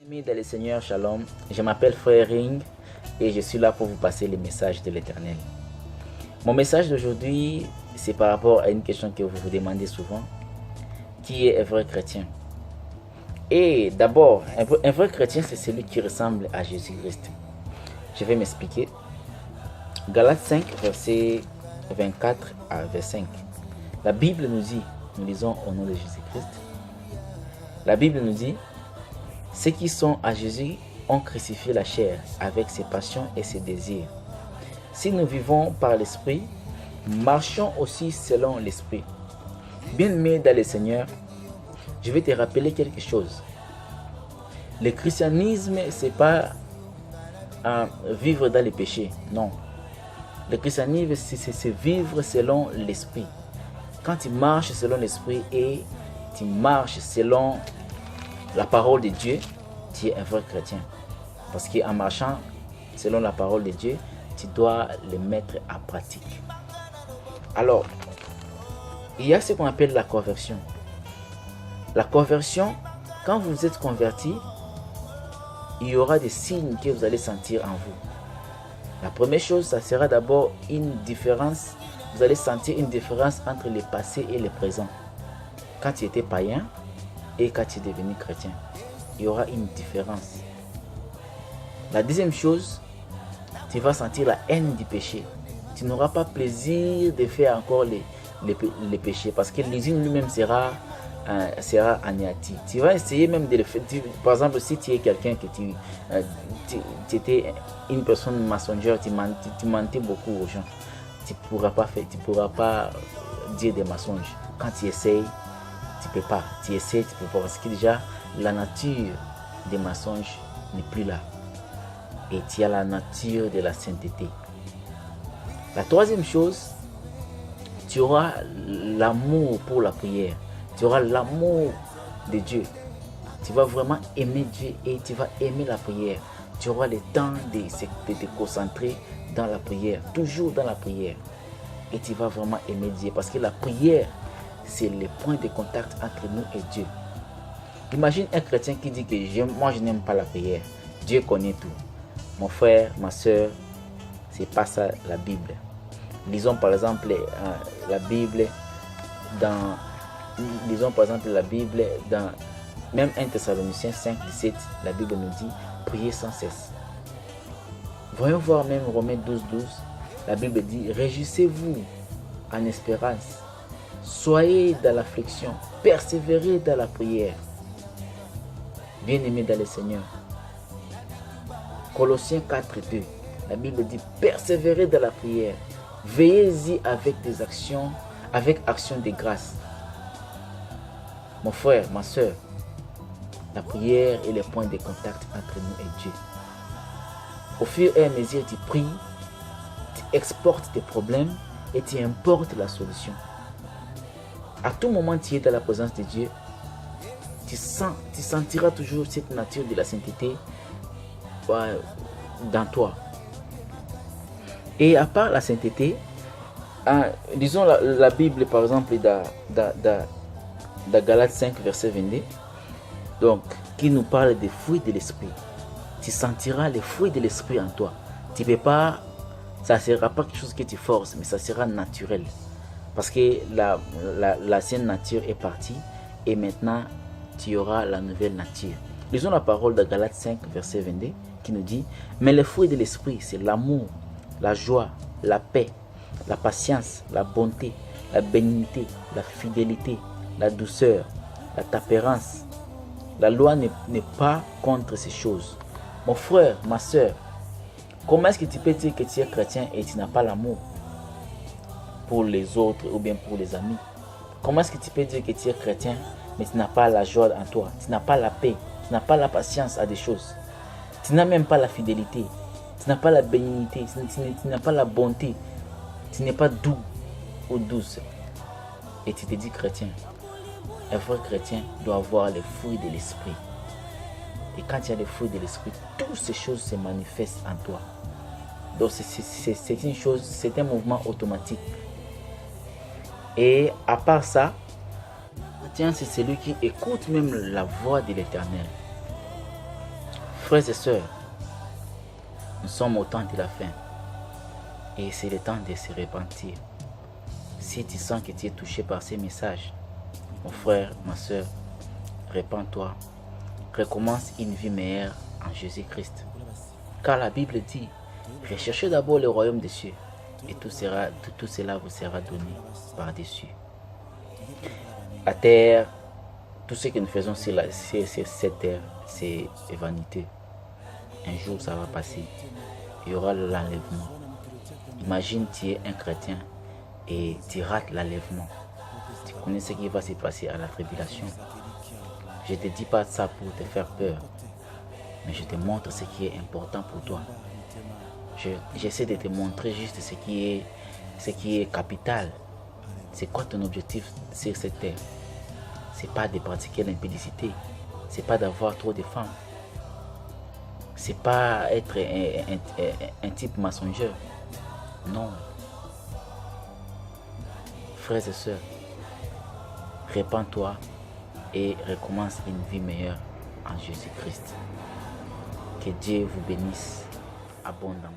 Amis dans le Seigneur, Shalom, je m'appelle Frère Ring et je suis là pour vous passer les messages de l'Éternel. Mon message d'aujourd'hui, c'est par rapport à une question que vous vous demandez souvent. Qui est un vrai chrétien? Et d'abord, un vrai chrétien, c'est celui qui ressemble à Jésus-Christ. Je vais m'expliquer. Galates 5, verset 24 à verset 5. La Bible nous dit, nous lisons au nom de Jésus-Christ, la Bible nous dit: ceux qui sont à Jésus ont crucifié la chair avec ses passions et ses désirs. Si nous vivons par l'Esprit, marchons aussi selon l'Esprit. Bien-aimé dans le Seigneur, je vais te rappeler quelque chose. Le christianisme, ce n'est pas vivre dans les péchés, non. Le christianisme, c'est vivre selon l'Esprit. Quand tu marches selon l'Esprit et tu marches selon la parole de Dieu, tu es un vrai chrétien. Parce qu'en marchant selon la parole de Dieu, tu dois le mettre en pratique. Alors, il y a ce qu'on appelle la conversion. La conversion, quand vous êtes converti, il y aura des signes que vous allez sentir en vous. La première chose, ça sera d'abord une différence. Vous allez sentir une différence entre le passé et le présent. Quand tu étais païen et quand tu es devenu chrétien, il y aura une différence. La deuxième chose, tu vas sentir la haine du péché. Tu n'auras pas plaisir de faire encore les péchés parce que l'usine lui-même sera anéantie. Tu vas essayer même de le faire. Par exemple, si tu es quelqu'un que tu étais une personne mensongère, tu mentais beaucoup aux gens, tu pourras pas dire des mensonges. Quand tu essayes, tu peux pas. Tu essaies, tu peux pas. Parce que déjà, la nature des mensonges n'est plus là. Et tu as la nature de la sainteté. La troisième chose, tu auras l'amour pour la prière. Tu auras l'amour de Dieu. Tu vas vraiment aimer Dieu et tu vas aimer la prière. Tu auras le temps de te concentrer dans la prière, toujours dans la prière. Et tu vas vraiment aimer Dieu parce que la prière, c'est le point de contact entre nous et Dieu. Imagine un chrétien qui dit que moi je n'aime pas la prière. Dieu connaît tout. Mon frère, ma soeur, c'est pas ça la Bible. Lisons par exemple la Bible dans même 1 Thessaloniciens 5, 17, la Bible nous dit priez sans cesse. Voyons voir même Romains 12, 12, la Bible dit réjouissez-vous en espérance, soyez dans l'affliction, persévérez dans la prière. Bien-aimés dans le Seigneur. Colossiens 4, 2, la Bible dit persévérez dans la prière, veillez-y avec action de grâce. Mon frère, ma soeur, la prière est le point de contact entre nous et Dieu. Au fur et à mesure tu pries, tu exportes tes problèmes et tu importes la solution. À tout moment tu es dans la présence de Dieu, tu sentiras toujours cette nature de la sainteté dans toi. Et à part la sainteté, disons la Bible par exemple dans Galates 5 verset 22, donc qui nous parle des fruits de l'esprit. Tu sentiras les fruits de l'esprit en toi. Tu peux pas, ça ne sera pas quelque chose que tu forces, mais ça sera naturel. Parce que l'ancienne nature est partie et maintenant tu auras la nouvelle nature. Lisons la parole de Galates 5 verset 22 qui nous dit: mais les fruits de l'esprit, c'est l'amour, la joie, la paix, la patience, la bonté, la bénignité, la fidélité, la douceur, la tempérance. La loi n'est pas contre ces choses. Mon frère, ma soeur, comment est-ce que tu peux dire que tu es chrétien et tu n'as pas l'amour pour les autres ou bien pour les amis? Comment est-ce que tu peux dire que tu es chrétien mais tu n'as pas la joie en toi, tu n'as pas la paix, tu n'as pas la patience à des choses, tu n'as même pas la fidélité, tu n'as pas la bénignité, tu n'as pas la bonté, tu n'es pas doux ou douce et tu te dis chrétien? Un vrai chrétien doit avoir les fruits de l'esprit. Et quand il y a les fruits de l'esprit, toutes ces choses se manifestent en toi. Donc c'est une chose, c'est un mouvement automatique. Et à part ça, le chrétien c'est celui qui écoute même la voix de l'Éternel. Frères et sœurs, nous sommes au temps de la fin et c'est le temps de se repentir. Si tu sens que tu es touché par ces messages, mon frère, ma soeur, répands-toi, recommence une vie meilleure en Jésus-Christ. Car la Bible dit, recherchez d'abord le royaume des cieux et tout cela vous sera donné par-dessus. À terre, tout ce que nous faisons sur cette terre, c'est vanité. Un jour, ça va passer. Il y aura l'enlèvement. Imagine, tu es un chrétien et tu rates l'enlèvement. Tu connais ce qui va se passer à la tribulation. Je ne te dis pas ça pour te faire peur, mais je te montre ce qui est important pour toi. J'essaie de te montrer juste ce qui est capital. C'est quoi ton objectif sur cette terre? C'est pas de pratiquer l'impudicité. C'est pas d'avoir trop de femmes. C'est pas être un type mensongeur. Non. Frères et sœurs, répands-toi et recommence une vie meilleure en Jésus-Christ. Que Dieu vous bénisse abondamment.